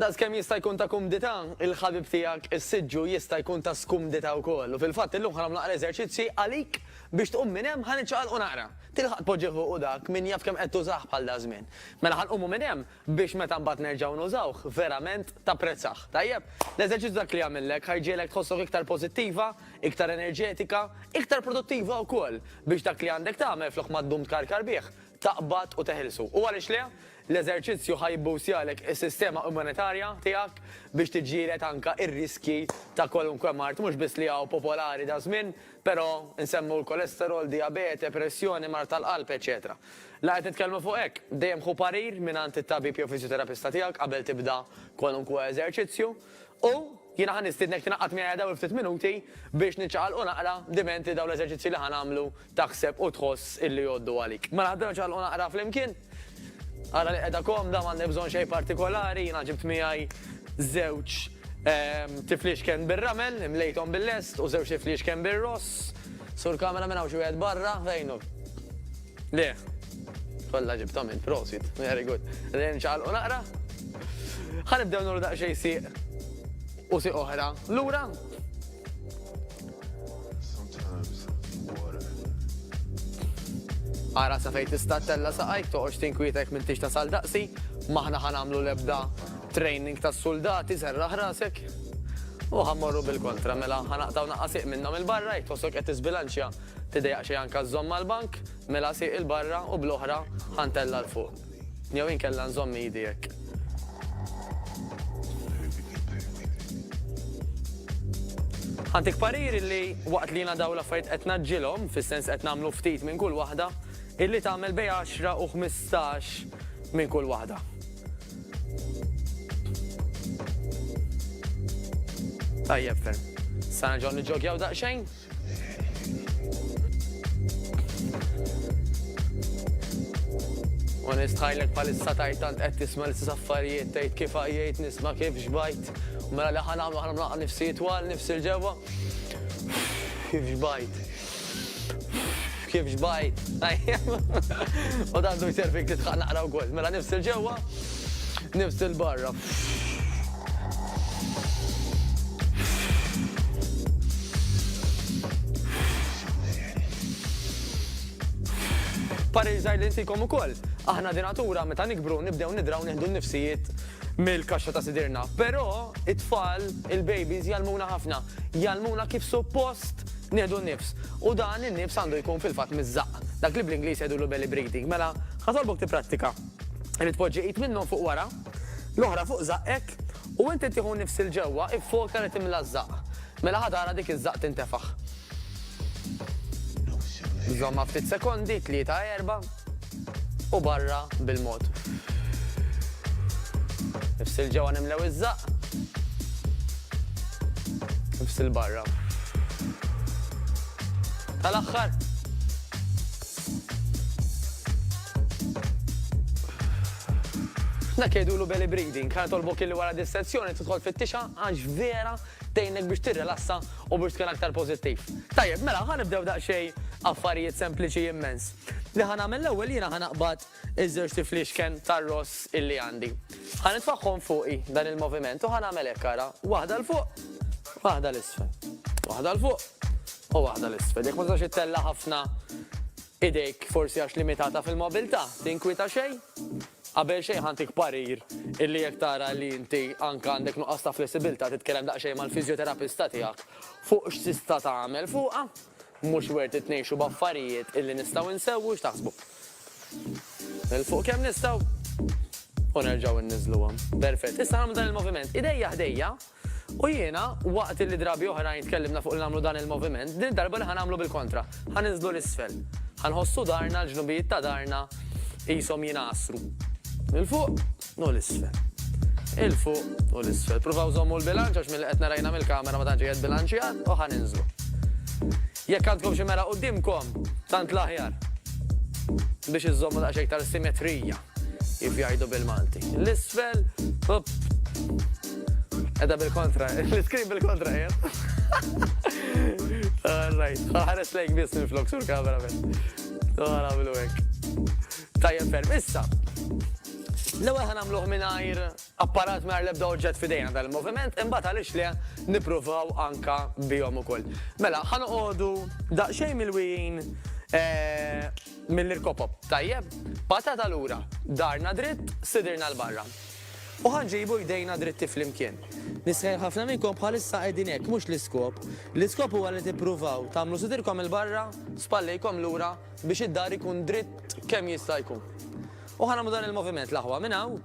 Daqs kemm jista' jkun ta' kumdità, il-ħabib tiegħek is-siġġu jista' jkun ta' skumdità wkoll. U fil-fatt illum ħanam naqra eżerċizzji għalik biex tqum minn hemm ħaniċċaqalqu naqra. Tilħaq tpoġġi fuq dak min jaf kemm qed tużah bħal da żmien. Mela ħanqumu minn hemm biex meta mbagħad nerġgħu nużawh verament tapprezzah. Tajjeb, l-eżerċizzju dak li għamillek ħajġielek tħossok iktar pożittiva, iktar enerġetika, iktar produttiva wkoll biex dak li għandek tagħmel flok ma ddum tkarkar bih taqbad u teħilsu. U għaliex le? L-eżerċizzju ħajbboostjalek is-sistema immunitarja tiegħek biex tiġġieled anke ir-riski ta' kwalunkwe mart, mhux biss li hawn popolari da żmien, però nsemmu l-kolesterol, diabete, pressjoni, mart tal-qalb, eċetera. La qed nitkellmu fuq hekk, dejjem ħu parir mingħand it-tabib jew fiżjoterapista tiegħek qabel tibda kwalunkwe eżerċizzju u jiena ħan nistidnek tinaqqat miegħi dawn ftit minuti biex niċċaqalqu naqra dimenti dawn l-eżerċizzji li ħanamlu taħseb u tħoss illi jgħoddu għalik. Mela ħaddem niċċaqalqu naqra flimkien. Ara li qiegħda komda m'għandi bżonn xejn partikolari, jiena ġibt miegħi żewġ tifliexken bir-ramel, imlejthom bil-lest u żewġ tifliexken bir-ross. Sur kamera minn hawn xi wieħed barra, fejnu? Le. Kollha ġibthom int, prosit. Very good. Qegħdin niċċaqalqu naqra. Ħanibdew nagħmlu daqsxejn sieq u sieq oħra. Lura. Ara sa fejn tista' tella saqajk toqgħodx tinkwitek minn tixta sal daqsi, maħna ħanamlu l-ebda training tas-soldati serraħ rasek. U ħammorru bil-kontra, mela ħanaqtaw naqqasiq minnhom il-barra, jekk tħossok qed tisbilanċja tidejjaq xejn anke żomm mal-bank, mela siq il-barra u bl-oħra ħantella l fuq. Jew inkella nżomm idi hekk. Ħantik parir li waqt li jiena dawn l-affarijiet qed naġġilhom, fis-sens qed nagħmlu ftit minn kull waħda, illi tagħmel bejn 10 u 15 minn kull waħda. Tajjeb ferm. Sa nerġgħu niġġogjaw daqsxejn? U nistħajlek bħalissa tajt tant qed tisma' l-istess affarijiet tgħid kif għajjejt nisma' kif xbajt. U mela li ħanagħmlu naqqa nifsi twal, nifsi l-ġewwa. Kif xbajt. Kif xbajt. U dan du jservik titħaq naqra wkoll. Mela nifsi l-ġewwa, nifsi l-barra. Parir żgħir li intikom ukoll. Aħna di natura meta nikbru nibdew nidraw nieħdu n-nifsijiet mill-kaxxa ta' sidirna. Però it-tfal, il-babies jalmuna ħafna. Jalmuna kif suppost nieħdu n-nifs. U dan in-nifs għandu jkun fil-fatt miż-żaq. Dak li bl-Ingliż jgħidu belly breathing. Mela ħatolbok tipprattika. Irid tpoġġi id minnhom fuq wara, l-oħra fuq żaqek u inti tieħu nnifs il ġewwa iffoka li timla ż-żaq. Mela ħadara dik iż-żaq tintefaħ. Żomma ftit sekondi, 3-4 u barra bil-mod. Nifsil ġewwa nimlew iż-żaq. Nifsil barra. Tal-aħħar. Dak jgħidulu belly breathing, ħana tolbok illi wara dis-sezzjoni tidħol fit-tixa għax vera tgħinek biex tirrelassa u biex tkun aktar pożittiv. Tajjeb, mela ħanibdew daqsxejn affarijiet sempliċi immens. Li ħanagħmel l-ewwel jiena ħanaqbad iż-żewġ tifliexken tar-ross illi għandi. Ħanitfaħħom fuqi dan il-moviment u ħanagħmel hekk ara, waħda l fuq, waħda l-isfel. Waħda l fuq u waħda l-isfel. Jekk ma tistax ittella ħafna idejk forsi għax limitata fil-mobilità, tinkwita xejn? Qabel xejn ħantik parir illi jekk tara li inti anke għandek nuqqas ta' flessibilità titkellem daqsxejn mal-fiżjoterapista tiegħek fuq x'tista' tagħmel fuqha, mhux wert titnejxu b'affarijiet illi nistgħu nsewwu x'taħsbu. Il-fuq kemm nistgħu u nerġgħu inniżluhom. Perfett. Issa nagħmlu dan il-moviment. Idejja ħdejja u jiena waqt illi drabi oħrajn tkellimna fuq li nagħmlu dan il-moviment, din darba li ħanagħmlu bil-kontra. Ħaniżlu l-isfel. Ħanħossu darna l-ġnubijiet ta' darna qishom jinasru. Il-fuq u l-isfel. Il-fuq u l-isfel. Pruvaw żommu l-bilanċ għax mill qed narajna mill-kamera ma tantx qiegħed bilanċjat u ħaninżlu. Jekk għandkom xi mera qudiemkom, tant l-aħjar biex iżommu daqsxejn tal-simetrija kif jgħidu bil-Malti. L-isfel, hop. Edha bil-kontra, l-iskrin bil-kontra jgħid. Alright, ħares lejk biss minflok sur kamera ben. Għara bilu hekk. Tajjeb ferm, issa. L-ewwel ħanamluh mingħajr apparat mingħajr l-ebda oġġett f'idejna dal-moviment, imbagħad għaliex le nippruvaw anka bihom ukoll. Mela, ħanoqogħdu daqsxejn mill-wien mill-irkopop, tajjeb? Patata lura, darna dritt, sidirna l-barra. U ħanġibu jdejna dritti fl-imkien. Nisħej ħafna minnkom bħalissa qegħdin hekk mhux l-iskop. L-iskop huwa li tippruvaw tagħmlu sidirkom il-barra, spallejkom lura biex id-dar ikun dritt kemm jista' jkun. U ħanamlu dan il-moviment l-aħwa minn hawn,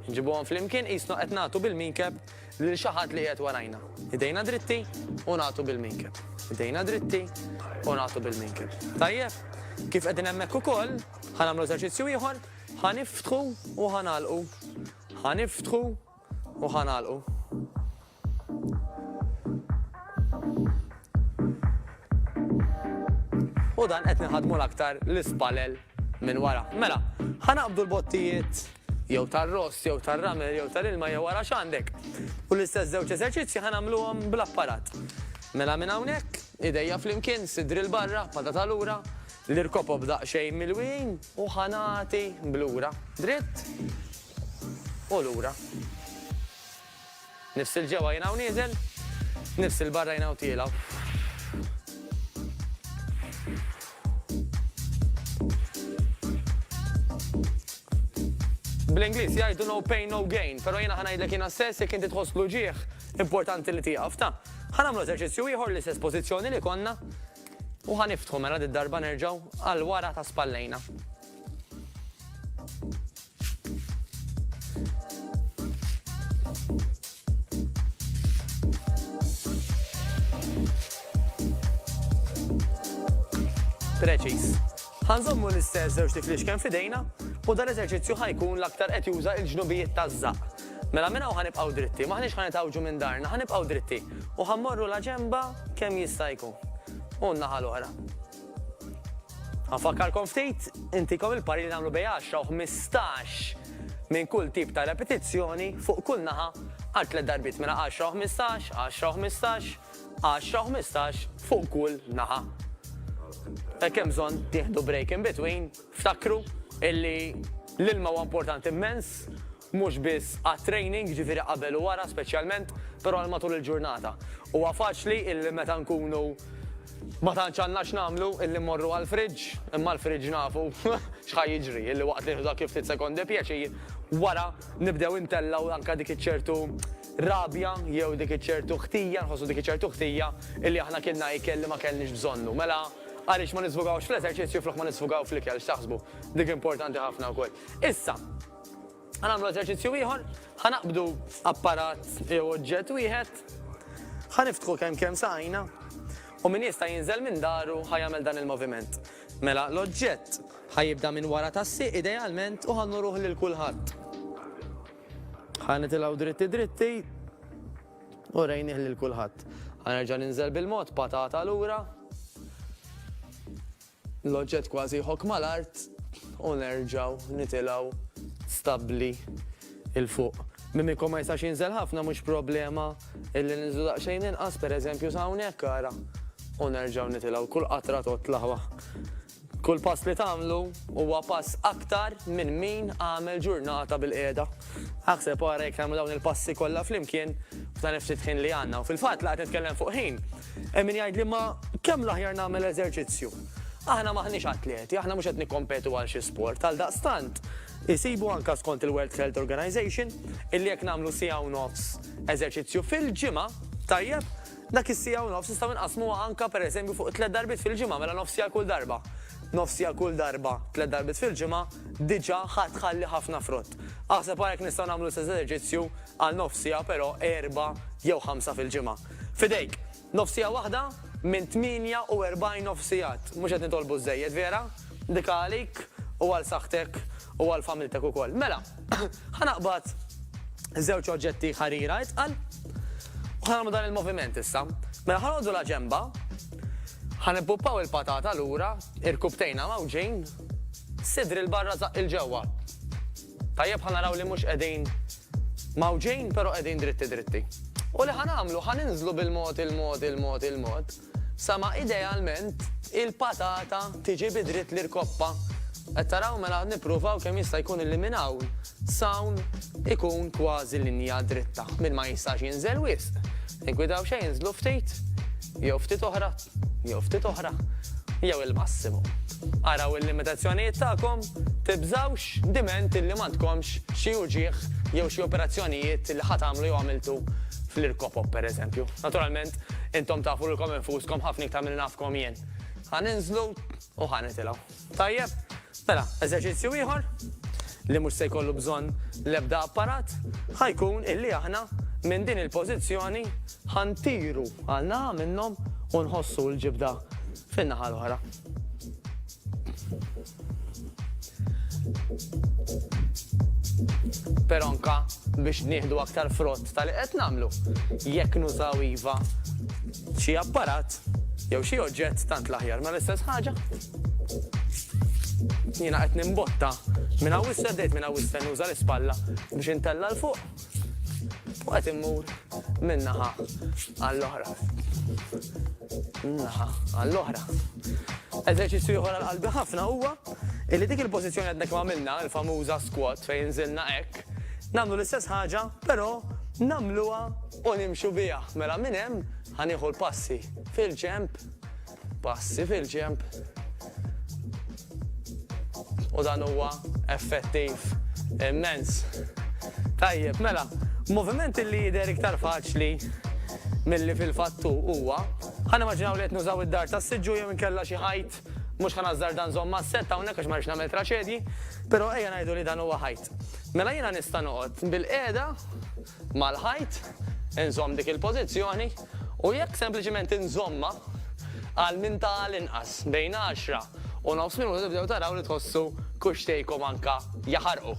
nġibuhom fl-imkien qisnu qed nagħtu bil-minkeb lil xi ħadd li qiegħed warajna. Idejna dritti u nagħtu bil-minkeb. Idejna dritti u nagħtu bil-minkeb. Tajjeb, kif qegħdin hemmhekk ukoll, ħanamlu eżerċizzju ieħor, ħaniftħu u ħanagħlqu. Ħaniftħu u ħanagħlqu. U dan qed niħadmu l-aktar l-ispalel minn wara. Mela, ħanaqbdu l-bottijiet jew tar-rost, jew tar-ramel, jew tal-ilma, jew wara x'għandek. U l-istess żewġ eżerċizzji ħanamluhom bl-apparat. Mela minn hawnhekk, idejja flimkien, sidri l-barra, patata lura, l-irkopop daqsxejn mill-wien u ħanati blura. Dritt u lura. Nifs il-ġewwa jingħu nieżel, nifs il-barra jingħu tielaw. Bl-Ingliż jgħidu no pain, no gain, però jiena ħanajdlek jiena stess jekk inti tħosslu ġieħ importanti li tieqaf ta'. Ħanagħmlu eżerċizzju ieħor l-istess pożizzjoni li konna u ħaniftħu mela d-darba nerġgħu għal wara ta' spallejna. Preċiż. Ħanżommu l-istess żewġ tiflix kemm f'idejna u dan l-eżerċizzju ħajkun l-aktar qed juża l-ġnubijiet taż-żaq. Mela minn hawn ħanibqgħu dritti, m'aħniex ħanitgħawġu minn darna, ħanibqgħu dritti u ħammorru la ġemba kemm jista' jkun. U n-naħa l-oħra. Ħanfakkarkom ftit intikom il-pari li nagħmlu bejn 10 u 15 minn kull tip ta' repetizzjoni fuq kull naħa għal 3 darbit minn 10 u 15, 10 u 15, 10 u 15 fuq kull naħa. Hekk hemm bżonn tieħdu break in between, ftakru illi l-ilma huwa importanti immens, mhux biss għat-training, ġifieri qabel u wara speċjalment, però għal matul il-ġurnata. Huwa faċli illi meta nkunu ma tantx għandna x'nagħmlu illi mmorru għall-friġġ, imma l-friġġ nafu x'ħaj jiġri, illi waqt li nieħdu kif ftit sekondi pjaċir, wara nibdew intellaw anke dik iċ-ċertu rabja jew dik iċ-ċertu ħtija, nħossu dik iċ-ċertu ħtija illi aħna kellna ikel li ma kellniex bżonnu. Mela għaliex ma nisfugawx fl-eżerċizzju flok ma nisfugaw fl-ikel x'taħsbu. Dik importanti ħafna wkoll. Issa, ħanagħmlu eżerċizzju ieħor, ħanaqbdu apparat jew oġġett wieħed, ħaniftħu kemm saqajna u min jista' jinżel minn daru ħajjagħmel dan il-moviment. Mela l-oġġett ħajibda minn wara tas-sieq idealment u ħannuruh lil kulħadd. Ħanitilgħu dritti u rejnih lil kulħadd. Ħanerġa' ninżel bil-mod patata lura. L-oġġett kważi jħokk mal-art u nerġgħu nitilgħu stabbli il-fuq. Min minnkom ma jistax jinżel ħafna mhux problema illi ninżlu daqsxejn inqas pereżempju sa hawnhekk ara u nerġgħu nitilgħu kull qatra tot laħwa. Kull pass li tagħmlu huwa pass aktar minn min għamel ġurnata bil-qiegħda. Aħseb wara jekk nagħmlu dawn il-passi kollha flimkien f'dan ftit ħin li għandna u fil-fatt li qed nitkellem fuq ħin. Hemm min jgħidli ma kemm l-aħjar nagħmel eżerċizzju. Aħna maħniex atleti, aħna mhux qed nikkompetu għal xi sport, għaldaqstant isibu anke skont il-World Health Organization illi jekk nagħmlu siegħa u nofs eżerċizzju fil-ġimgħa, tajjeb, dak is-siegħa u nofs nistgħu nqasmuha anke pereżempju fuq 3 darbit fil-ġimgħa mela nofsija kull darba. Nofsija kull darba 3 darbit fil-ġimgħa diġà ħadħalli ħafna frott. Aħseb għalhekk nistgħu nagħmlu eżerċizzju għal nofsija però 4 jew 5 fil-ġimgħa. Fidejk, nofsija waħda minn 48 nofsijat. Mhux qed nitolbu żejjed vera, dik għalik u għal saħħtek u għal familtek ukoll. Mela, ħanaqbad żewġ oġġetti ħarira itqal u ħanagħmlu dan il-moviment issa. Mela ħanoqgħdu la ġemba, ħanippuppaw il-patata lura, irkubtejna mawġin, sidri l-barra zaq il-ġewwa. Tajjeb ħanaraw li mhux qegħdin mawġin, però qegħdin dritti. U li ħanamlu ħaninżlu il-mod. Sama idealment il-patata tiġi bidrit l-irkoppa Qed taraw mela nippruvaw kemm jista' jkun illiminaw sound ikun kważi linja dritta minn ma jistax jinżel wisq. Inkwidaw xejn jinżlu ftit, jew ftit oħra, jew ftit oħra, jew il-massimu. Araw il-limitazzjonijiet tagħkom, tibżawx diment illi m'għandkomx xi uġigħ jew xi operazzjonijiet li ħadd tagħmlu jew għamiltu fl-irkopop pereżempju. Naturalment, intom tafu lilkom infuskom ħafna iktar milli nafkom jien. Ħaninżlu u ħanitilgħu. Tajjeb, mela, eżerċizzju ieħor li mhux se jkollu bżonn l-ebda apparat ħajkun illi aħna minn din il-pożizzjoni ħantiru għal naħa minnhom u nħossu l-ġibda fin-naħa l-oħra. Però anke biex nieħdu aktar frott tal-li qed nagħmlu, jekk nużaw iva xi apparat jew xi oġġett tant l-aħjar ma l-istess ħaġa. Jiena qed nimbotta minn hawn issa bdejt minn hawn issa nuża l-ispalla biex intella l fuq u qed immur minn naħa għall-oħra. Naħa għall-oħra. Eżerċizzju ieħor għall-qalbi ħafna huwa illi dik il-pożizzjoni għadna kemm għamilna il-famuża squat fejn nżilna hekk, nagħmlu l-istess ħaġa, però nagħmluha u nimxu biha. Mela minn hemm ħanieħu l-passi fil-ġemp, passi fil-ġemp. U dan huwa effettiv immens. Tajjeb, mela, moviment li jidher iktar faċli milli fil-fattu huwa ħanimaġinaw li qed nużaw id-dar tas-siġġu jew inkella xi ħajt mhux ħanażżar dan żomm mas-setta hawnhekk għax ma rridx nagħmel traċedji, però ejja ngħidu li dan huwa ħajt. Mela jiena nista' noqgħod bil-qiegħda mal-ħajt, inżomm dik il-pożizzjoni u jekk sempliċiment inżomma għal minn tal-inqas bejn 10 u nofs minuta tibdew taraw li tħossu kuxtejkom anke jaħarqu.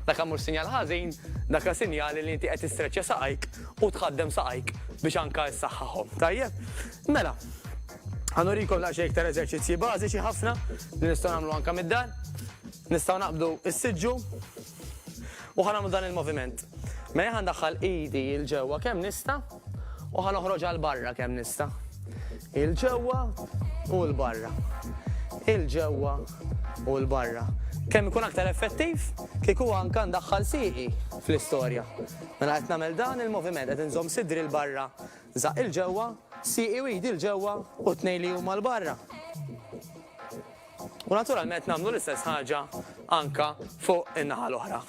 Dak mhux sinjal ħażin, dak sinjal li inti qed tistreċċja saqajk u tħaddem saqajk biex anke issaħħaħhom. Tajjeb? Mela, ħanurikom daqsxejn iktar eżerċizzji bażiċi ħafna li nistgħu nagħmlu anke mid-dar. Nistgħu naqbdu s-siġġu u ħanagħmlu dan il-moviment. Mela ħandaħħal idi il-ġewwa kemm nista' u ħanoħroġ għal barra kemm nista'. Il-ġewwa u l-barra. Il-ġewwa u l-barra. Kemm ikun aktar effettiv, kieku anke ndaħħal sieqi fl-istorja. Mela qed nagħmel dan il-moviment qed inżomm sidri l-barra, żaq il-ġewwa, sieqi u jdi l-ġewwa u tnejn li huma l-barra. U naturalment nagħmlu l-istess ħaġa anke fuq in-naħa l-oħra.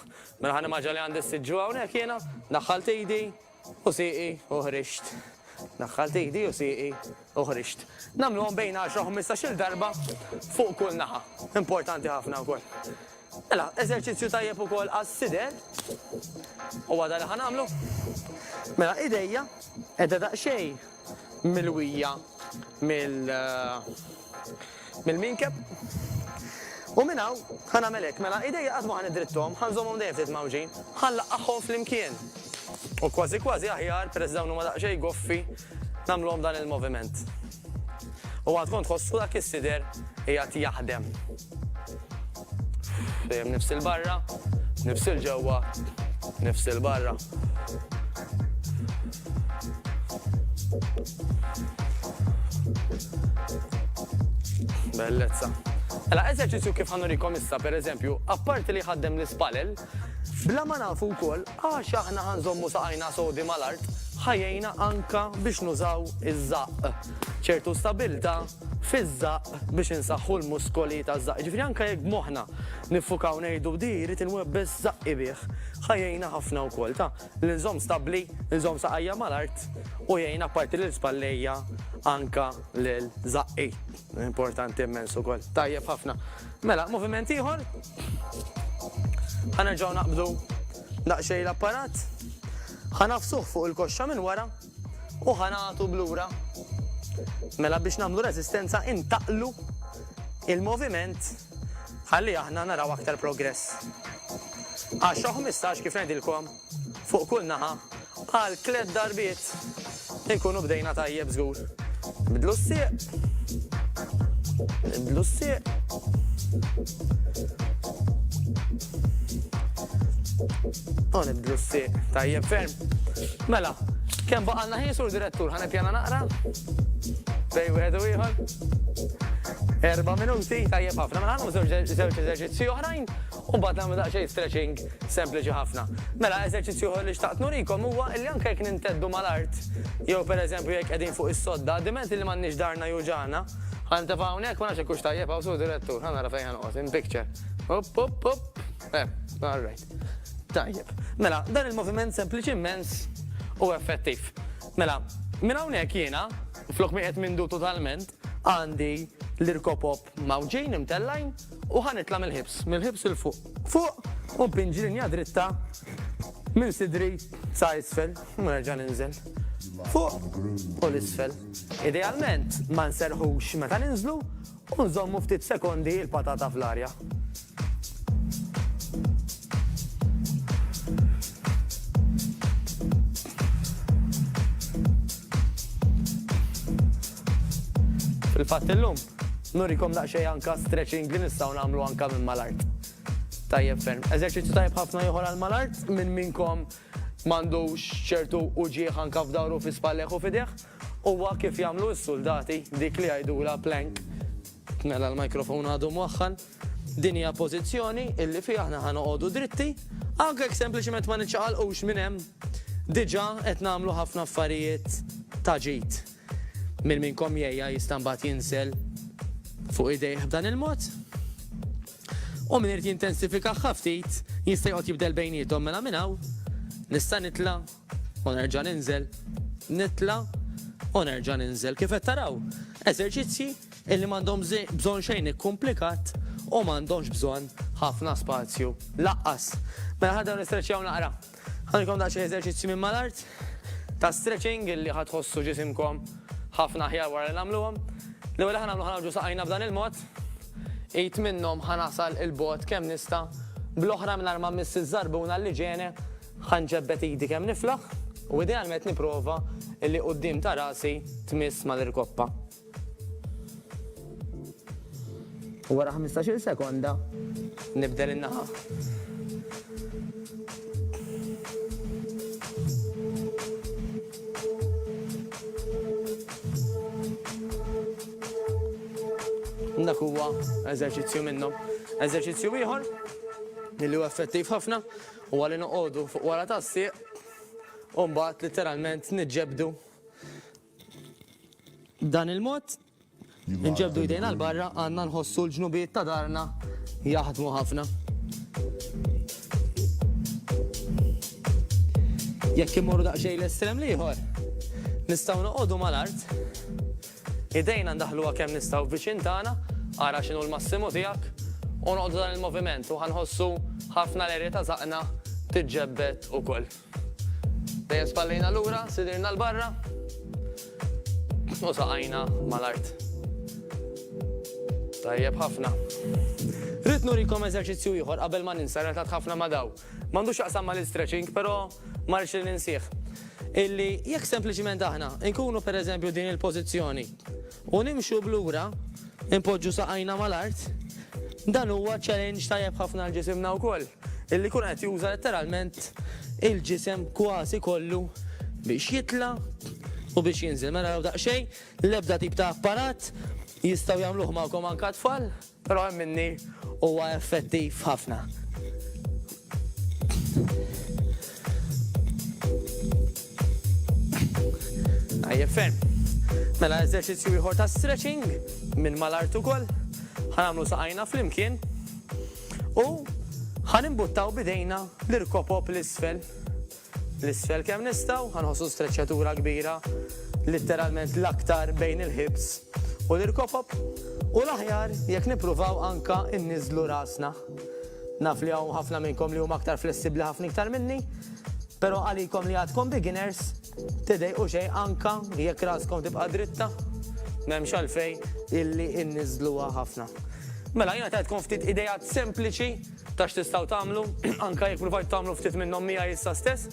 Mela ħanimaġa li għandi s-siġġu hawnhekk jiena, daħħalt idi u sieqi u ħrixt. Daħħalt idi u sieqi u ħrixt. Nagħmluhom bejn 10 u 15-il darba fuq kull naħa. Importanti ħafna wkoll. Mela, eżerċizzju tajjeb ukoll għas-sider. Huwa dan li ħanagħmlu. Mela idejja qiegħda daqsxejn milwija mill-minkeb. U minn hawn ħanagħmel hekk. Mela idejja qatt ma ħanidritthom, ħanżommhom dejjem ftit mawġin, ħanlaqqaħħom flimkien. U kważi aħjar peress dawn huma daqsxejn goffi nagħmluhom dan il-moviment. U għad kont tħossu dak is-sider qiegħed jaħdem. Dejjem nifsil barra, nifsil ġewwa, nifsil barra. Bellezza. Mela eżerċizzju kif ħanurikom issa pereżempju, apparti li ħaddem l-ispalel, bla ma nafu wkoll għax aħna ħanżommu saqajna sodi mal-art, ħajjejna anke biex nużaw iż-żaq. ċertu stabilta fiż-żaq biex insaħħu l-muskoli taż-żaq. Ġifieri anke jekk b'moħħna niffukaw ngħidu di jrid inwebbes żaqq bih, ħajjejna ħafna wkoll ta' li nżomm stabbli, nżomm saqajja mal-art u jgħin apparti l-ispallejja anke lil-żaqqi. Importanti immens ukoll. Tajjeb ħafna. Mela, moviment ieħor. Ħanerġgħu naqbdu daqsxejn l-apparat. Ħanafsuh fuq il-koxxa minn wara u ħanagħtu blura. Mela biex nagħmlu reżistenza intaqlu il-moviment ħalli aħna naraw aktar progress. 10-15 kif ngħidilkom fuq kull naħa għal 3 darbiet inkunu bdejna tajjeb żgur. Nibdlu s-sieq. Nibdlu s-sieq. U nibdlu s-sieq. Tajjeb ferm. Mela, kemm baqalna ħin sur direttur ħaneppjana naqra? Bej wieħed u ieħor. 4 minuti, tajjeb ħafna. Mela ħanmu żewġ eżerċizzji oħrajn u mbagħad nagħmlu daqsxejn stretching sempliċi ħafna. Mela eżerċizzju li xtaqt nurikom huwa li anke jekk ninteddu mal-art, jew pereżempju jekk qegħdin fuq is-sodda, dimenti li m'għandniex darna juġana, ħantefa' hawnhekk ma nafx hekk hux tajjeb hawn su direttur, ħa nara fejn ħanoqgħod, in picture. Hop. All right. Tajjeb. Mela, dan il-moviment sempliċi immens u effettiv. Mela, minn hawnhekk jiena, flok mi qed mindu totalment, għandi l-irkopop mawġin imtellajn u ħanitla mill-ħibs il-fuq. Fuq u pinġi linja dritta minn sidri sa' isfel, nerġa' ninżel. Fuq u l-isfel. Idealment ma nserħux meta ninżlu u nżommu ftit sekondi il-patata fl-arja. Fil-fatt illum, nurikom daqsxejn anka stretching li nistgħu nagħmlu anka minn mal-art. Tajjeb ferm. Eżerċizzju tajjeb ħafna ieħor għal mal-art minn minkom m'għandux ċertu uġieħ anka f'dawru fi spalleħ u f'idejh, huwa kif jagħmlu s-soldati dik li jgħidula plank. Mela l-mikrofon għadu mwaħħan. Din hija pożizzjoni illi fiha aħna ħanoqogħdu dritti, anke jekk sempliċement ma niċċaqalqux minn hemm, diġà qed nagħmlu ħafna affarijiet ta' ġid. Minnkom jgħja jista' mbagħad jinsel fuq idejh b'dan il-mod. U min irid jintensifika ftit jista' jqgħod jibdel bejniethom mela minn hawn nista' nitla' u nerġa' ninżel, nitla' u nerġa' ninżel. Kif qed taraw, eżerċizzji illi m'għandhom bżonn xejn ikkumplikat u m'għandhomx bżonn ħafna spazju laqqas. Mela ħadew nistreċjaw naqra. Ħanikom daqsxejn eżerċizzji minn mal-art ta' stretching illi ħadħossu ġisimkom ħafna ħjar wara li nagħmluhom. L-ewwel ħanamlu saqajna b'dan il-mod, ejt minnhom ħanasal il-bot kemm nista' bl-oħra mingħajr ma miss iż-żarbuna li ġieni ħanġebbet idi kemm niflaħ u idealment nipprova illi quddiem ta' rasi tmiss mal-irkoppa. U wara 15-il sekonda nibdel in-naħa. Dak huwa eżerċizzju minnhom. Eżerċizzju ieħor li huwa effettiv ħafna huwa li noqogħdu fuq wara tas-sieq u mbagħad litteralment niġġebdu dan il-mod. Nġebdu jdejna l-barra għandna nħossu l-ġnubiet ta' darna jaħdmu ħafna. Jekk imorru daqsxejn l-estrem ieħor, nistgħu noqogħdu mal-art, idejna ndaħluha kemm nistgħu viċin tagħna, ara x'inhu l-massimu tiegħek, u noqogħdu dan il-moviment u ħanħossu ħafna l-erja ta' żaqna tiġġebbed ukoll. Dejjem spallejna lura, sidirna l-barra u saqajna mal-art. Tajjeb ħafna. Rid nurikom eżerċizzju ieħor qabel ma ninsa relatat ħafna ma' daw. M'għandux jaqsam mal-stretching, però ma rridx li ninsih. Illi jekk sempliċiment aħna nkunu pereżempju din il-pożizzjoni u nimxu blura, impoġġu saqajna mal-art, dan huwa challenge tajjeb ħafna l-ġisimna wkoll. Illi kun qed juża letteralment il-ġisem kważi kollu biex jitla' u biex jinżel. Mela daqsxejn l-ebda tip ta' apparat jistgħu jagħmluh magħkom anke tfal, però hemm minni huwa effettiv ħafna. Tajjeb ferm. Mela eżerċizzju ieħor ta' stretching minn mal-art ukoll. Ħanagħmlu saqajna flimkien u ħanimbuttaw bidejna l-irkopop l-isfel. L-isfel kemm nistgħu, ħanħossu streċċjatura kbira, litteralment l-aktar bejn il-ħibs u l-irkopop. U l-aħjar jekk nippruvaw anka inniżlu rasna. Naf li hawn ħafna minnkom li huma aktar flessibbli ħafna iktar minni, però għalikom li għadkom beginners tidejqu xejn anka jekk raskom tibqa' dritta, m'hemmx għalfejn illi inniżluha ħafna. Mela jiena tgħidkom ftit idejat sempliċi ta' x'tistgħu tagħmlu, anke jekk provajt tagħmlu ftit minnhom miegħi issa stess.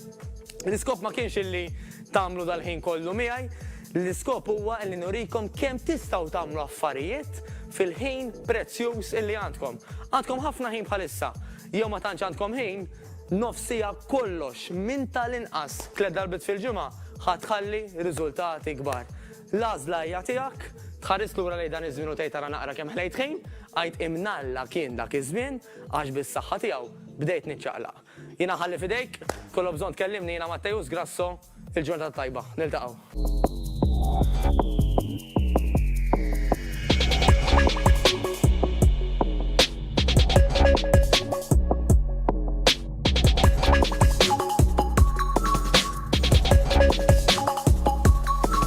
L-iskop ma kienx illi tagħmlu dal-ħin kollu miegħi, l-iskop huwa illi nurikom kemm tistgħu tagħmlu affarijiet fil-ħin prezzjuż illi għandkom. Għandkom ħafna ħin bħalissa, jew ma tantx għandkom ħin, nofsija kollox minn tal-inqas 3 darbit fil-ġimgħa ħatħalli riżultati kbar. L-għażla hija tiegħek, tħares lura lejn dan iż-żmien u tgħid tara naqra kemm ħlejt ħin, għajt imnalla kien dak iż-żmien għax bis-saħħa tiegħu bdejt niċċaqlaq. Jiena ħalli fidejk, kollu bżonn tkellimni jiena Mattejus Grasso, il-ġurnata tajba, niltaqgħu.